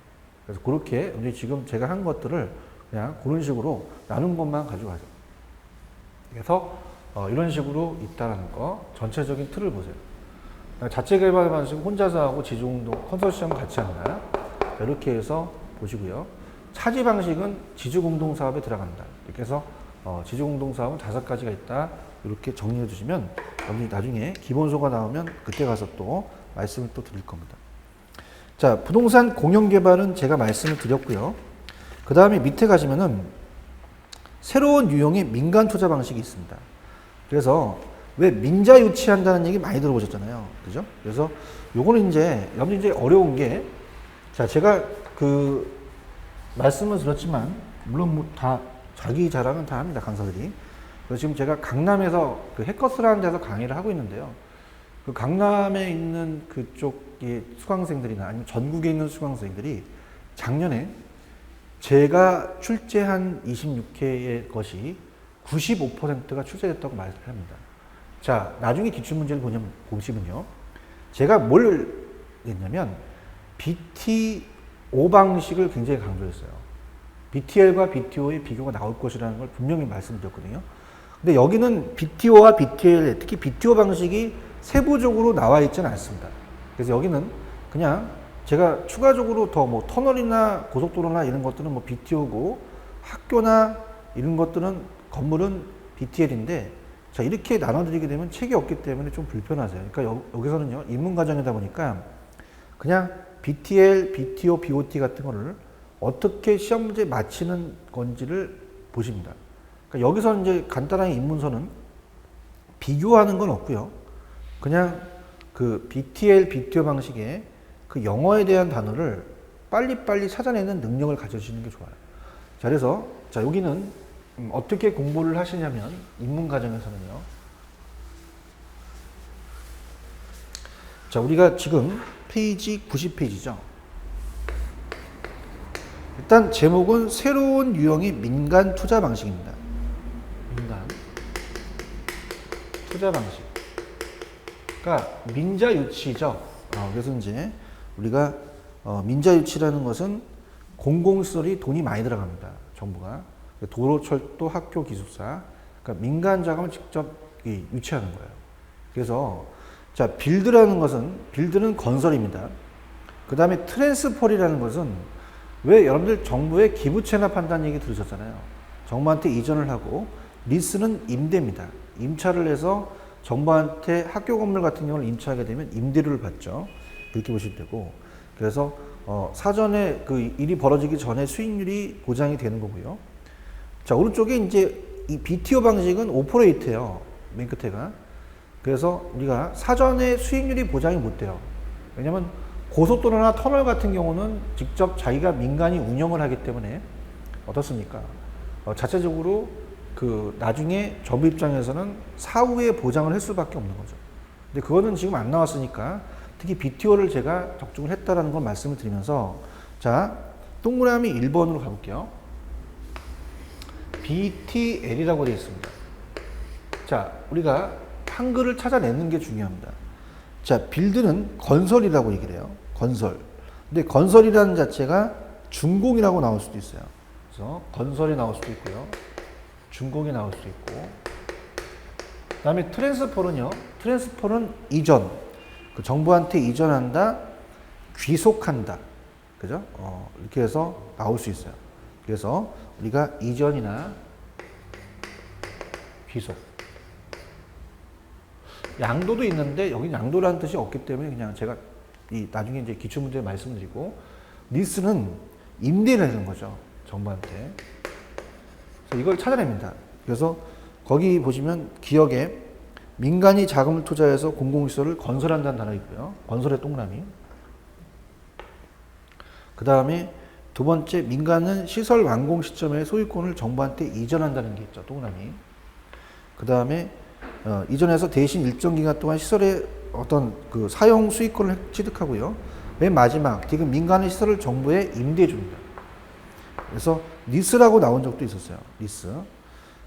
그래서 그렇게 여러분들이 지금 제가 한 것들을 그냥 그런 식으로 나눈 것만 가지고 가죠. 그래서 이런 식으로 있다라는 거 전체적인 틀을 보세요. 자체 개발 방식 혼자서 하고 지주공동 컨소시엄 같이 한다. 이렇게 해서 보시고요. 차지 방식은 지주공동 사업에 들어간다. 이렇게 해서 지주공동 사업은 5가지가 있다. 이렇게 정리해 주시면 여러분이 나중에 기본소가 나오면 그때 가서 또 말씀을 또 드릴 겁니다. 자, 부동산 공영개발은 제가 말씀을 드렸고요. 그 다음에 밑에 가시면은 새로운 유형의 민간 투자 방식이 있습니다. 그래서 왜 민자 유치한다는 얘기 많이 들어보셨잖아요. 그죠? 그래서 요거는 이제 여러분이 이제 어려운 게, 자, 제가 그 말씀을 드렸지만 물론 뭐 다 자기 자랑은 다 합니다, 강사들이. 그래서 지금 제가 강남에서 그 해커스라는 데서 강의를 하고 있는데요. 그 강남에 있는 그쪽의 수강생들이나 아니면 전국에 있는 수강생들이 작년에 제가 출제한 26회의 것이 95%가 출제됐다고 말을 합니다. 자, 나중에 기출문제를 보시면요. 제가 뭘 했냐면 BTO 방식을 굉장히 강조했어요. BTL과 BTO의 비교가 나올 것이라는 걸 분명히 말씀드렸거든요. 근데 여기는 BTO와 BTL, 특히 BTO 방식이 세부적으로 나와 있지는 않습니다. 그래서 여기는 그냥 제가 추가적으로 더 뭐 터널이나 고속도로나 이런 것들은 뭐 BTO고 학교나 이런 것들은 건물은 BTL인데 자 이렇게 나눠드리게 되면 책이 없기 때문에 좀 불편하세요. 그러니까 여기서는요 입문과정이다 보니까 그냥 BTL, BTO, BOT 같은 거를 어떻게 시험 문제 맞히는 건지를 보십니다. 그러니까 여기서 이제 간단하게 입문서는 비교하는 건 없고요. 그냥 그 BTL, BTO 방식의 그 영어에 대한 단어를 빨리빨리 찾아내는 능력을 가져주시는 게 좋아요. 자, 그래서 자 여기는 어떻게 공부를 하시냐면 입문 과정에서는요. 자, 우리가 지금 페이지 90페이지죠. 일단 제목은 새로운 유형의 민간 투자 방식입니다. 민간 투자 방식. 그러니까 민자 유치죠. 그래서 이제 우리가 민자 유치라는 것은 공공시설이 돈이 많이 들어갑니다. 정부가 도로, 철도, 학교, 기숙사. 그러니까 민간 자금을 직접 유치하는 거예요. 그래서 자 빌드라는 것은 빌드는 건설입니다. 그 다음에 트랜스폴이라는 것은 왜 여러분들 정부의 기부 체납한다는 얘기 들으셨잖아요. 정부한테 이전을 하고 리스는 임대입니다. 임차를 해서 정부한테 학교 건물 같은 경우를 임차하게 되면 임대료를 받죠. 그렇게 보시면 되고 그래서 사전에 그 일이 벌어지기 전에 수익률이 보장이 되는 거고요. 자 오른쪽에 이제 이 BTO 방식은 오퍼레이트예요. 맨 끝에가. 그래서 우리가 사전에 수익률이 보장이 못 돼요. 왜냐면 고속도로나 터널 같은 경우는 직접 자기가 민간이 운영을 하기 때문에 어떻습니까? 자체적으로 그 나중에 정부 입장에서는 사후에 보장을 할 수밖에 없는 거죠. 근데 그거는 지금 안 나왔으니까 특히 BTO를 제가 적중을 했다라는 걸 말씀을 드리면서 자 동그라미 1번으로 가볼게요. BTL이라고 되어 있습니다. 자 우리가 한글을 찾아내는 게 중요합니다. 자 빌드는 건설이라고 얘기를 해요. 건설. 근데 건설이라는 자체가 준공이라고 나올 수도 있어요. 그래서 건설이 나올 수도 있고요. 준공이 나올 수도 있고. 그 다음에 트랜스폴은요. 트랜스폴은 이전. 그 정부한테 이전한다. 귀속한다. 그죠? 이렇게 해서 나올 수 있어요. 그래서 우리가 이전이나 귀속. 양도도 있는데 여기 양도라는 뜻이 없기 때문에 그냥 제가 나중에 이제 기출문제 말씀을 드리고 리스는 임대를 하는 거죠. 정부한테. 그래서 이걸 찾아냅니다. 그래서 거기 보시면 기억에 민간이 자금을 투자해서 공공시설을 건설한다는 단어 있고요. 건설의 동그라미. 그 다음에 두 번째 민간은 시설 완공 시점에 소유권을 정부한테 이전한다는 게 있죠. 동그라미. 그 다음에 이전해서 대신 일정 기간 동안 시설의 어떤 그 사용 수익권을 취득하고요. 맨 마지막 지금 민간의 시설을 정부에 임대해 줍니다. 그래서 리스라고 나온 적도 있었어요. 리스.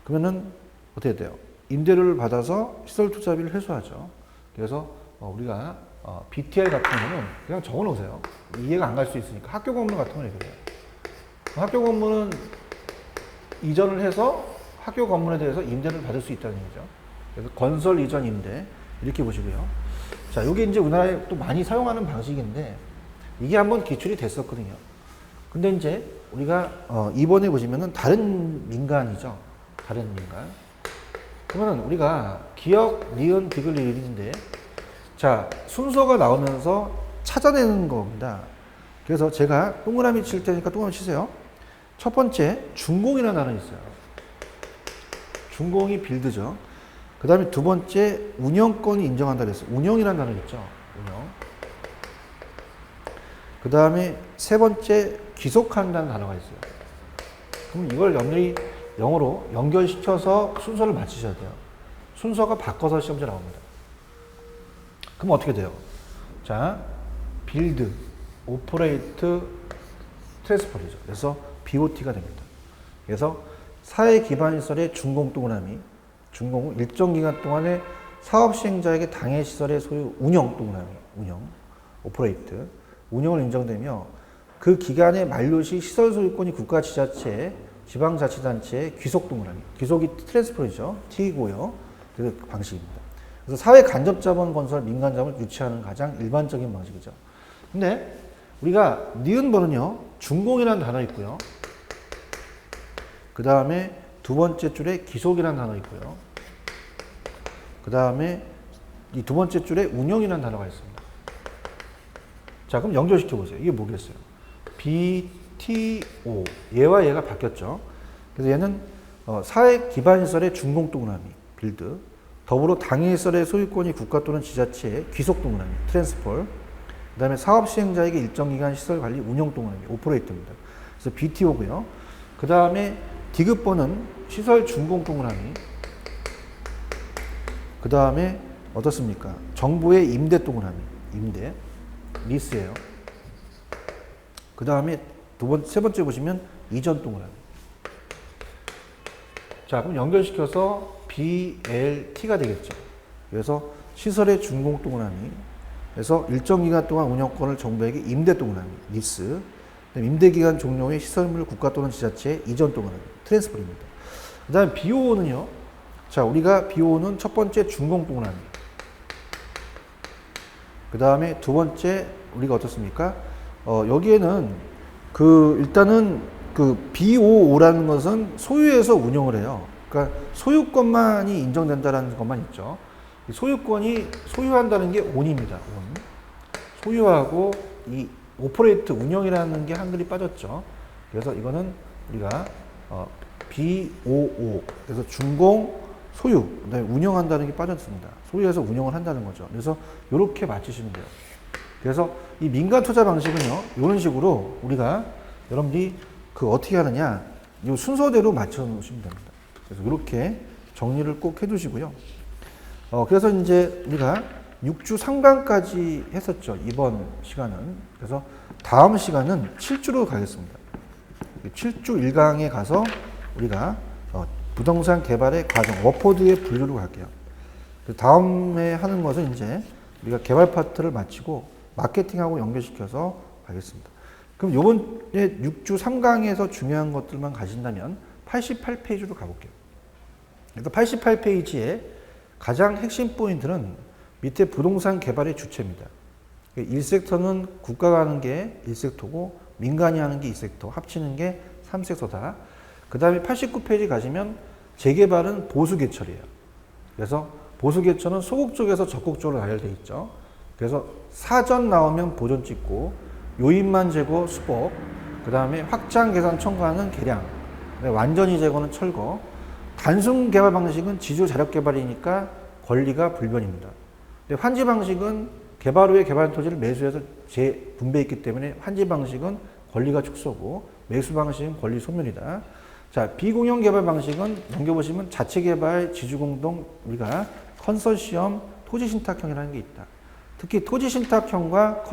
그러면은 어떻게 돼요? 임대료를 받아서 시설 투자비를 회수하죠. 그래서 우리가 BTL 같은 경우는 그냥 적어 놓으세요. 이해가 안 갈 수 있으니까. 학교 건물 같은 건 이렇게 돼요. 학교 건물은 이전을 해서 학교 건물에 대해서 임대를 받을 수 있다는 얘기죠. 그래서 건설 이전 임대 이렇게 보시고요. 자, 이게 이제 우리나라에 또 많이 사용하는 방식인데 이게 한번 기출이 됐었거든요. 근데 이제 우리가 이번에 보시면은 다른 민간이죠. 다른 민간. 그러면은 우리가 기역, 니은, 디귿, 리을인데 자 순서가 나오면서 찾아내는 겁니다. 그래서 제가 동그라미 칠 테니까 동그라미 치세요. 첫 번째 준공이라는 단어 있어요. 준공이 빌드죠. 그 다음에 두 번째 운영권이 인정한다 그랬어요. 운영이라는 단어 있죠. 운영. 그 다음에 세 번째 귀속한다는 단어가 있어요. 그럼 이걸 영어로 연결시켜서 순서를 맞추셔야 돼요. 순서가 바꿔서 시험지 나옵니다. 그럼 어떻게 돼요? 자, 빌드, 오퍼레이트, 트랜스폴이죠. 그래서 BOT가 됩니다. 그래서 사회 기반 시설의 준공 동그라미, 준공 일정 기간 동안에 사업 시행자에게 당해 시설의 소유 운영 동그라미, 운영, 오퍼레이트, 운영을 인정되며 그 기간의 만료 시 시설 소유권이 국가 지자체, 지방자치단체의 귀속 동그라미, 귀속이 트랜스폴이죠. T고요. 그 방식입니다. 그래서 사회 간접 자본 건설 민간 자본을 유치하는 가장 일반적인 방식이죠. 근데 우리가 니은번은요, 준공이라는 단어 있고요. 그 다음에 두 번째 줄에 기속이라는 단어 있고요. 그 다음에 이 두 번째 줄에 운영이라는 단어가 있습니다. 자, 그럼 연결시켜 보세요. 이게 뭐겠어요? BTO. 얘와 얘가 바뀌었죠. 그래서 얘는 사회 기반시설의 준공 동그라미, 빌드. 더불어 당해시설의 소유권이 국가 또는 지자체의 귀속 동그라미, 트랜스폴. 그 다음에 사업 시행자에게 일정 기간 시설 관리 운영 동그라미, 오퍼레이터입니다. 그래서 BTO고요. 그 다음에 디귿번은 시설 준공 동그라미. 그 다음에 어떻습니까? 정부의 임대 동그라미, 임대, 리스예요. 그 다음에 세 번째 보시면 이전 동그라미. 자, 그럼 연결시켜서 BLT가 되겠죠. 그래서 시설의 준공 동그라미, 그래서 일정 기간 동안 운영권을 정부에게 임대 동그라미, 리스, 임대 기간 종료 후 시설물 국가 또는 지자체의 이전 동그라미, 트랜스퍼입니다. 그 다음에 BO는요. 자, 우리가 BO는 첫 번째 준공 동그라미. 그 다음에 두 번째 우리가 어떻습니까? 여기에는 일단은 BOO라는 것은 소유에서 운영을 해요. 그러니까 소유권만이 인정된다는 것만 있죠. 소유권이 소유한다는 게 온입니다. 온. 소유하고 이 오퍼레이트 운영이라는 게 한글이 빠졌죠. 그래서 이거는 우리가 BOO. 그래서 준공, 소유, 그다음에 운영한다는 게 빠졌습니다. 소유해서 운영을 한다는 거죠. 그래서 이렇게 맞추시면 돼요. 그래서 이 민간 투자 방식은요, 이런 식으로 우리가 여러분들이 어떻게 하느냐, 이 순서대로 맞춰 놓으시면 됩니다. 그래서 이렇게 정리를 꼭 해두시고요. 그래서 이제 우리가 6주 3강까지 했었죠. 이번 시간은. 그래서 다음 시간은 7주로 가겠습니다. 7주 1강에 가서 우리가 부동산 개발의 과정, 워포드의 분류로 갈게요. 다음에 하는 것은 이제 우리가 개발 파트를 마치고 마케팅하고 연결시켜서 가겠습니다. 그럼 요번에 6주 3강에서 중요한 것들만 가신다면 88페이지로 가볼게요. 그러니까 88페이지에 가장 핵심 포인트는 밑에 부동산 개발의 주체입니다. 1섹터는 국가가 하는 게 1섹터고 민간이 하는 게 2섹터, 합치는 게 3섹터다. 그 다음에 89페이지 가시면 재개발은 보수개철이에요. 그래서 보수개철은 소극 쪽에서 적극 쪽으로 나열되어 있죠. 그래서 사전 나오면 보존 찍고 요인만 제거 수복, 그 다음에 확장 계산 첨가는 계량, 완전히 제거는 철거. 단순 개발 방식은 지주 자력 개발이니까 권리가 불변입니다. 근데 환지 방식은 개발 후에 개발 토지를 매수해서 재분배했기 때문에 환지 방식은 권리가 축소고 매수 방식은 권리 소멸이다. 자, 비공영 개발 방식은 넘겨보시면 자체 개발, 지주 공동, 우리가 컨소시엄, 토지 신탁형이라는 게 있다. 특히 토지 신탁형과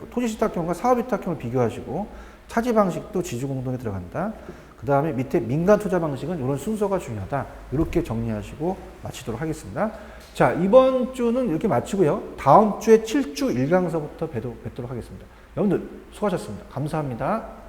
토지 신탁형과 사업 위탁형을 비교하시고 차지 방식도 지주 공동에 들어간다. 그 다음에 밑에 민간 투자 방식은 이런 순서가 중요하다. 이렇게 정리하시고 마치도록 하겠습니다. 자, 이번 주는 이렇게 마치고요. 다음 주에 7주 1강서부터 뵙도록 하겠습니다. 여러분들 수고하셨습니다. 감사합니다.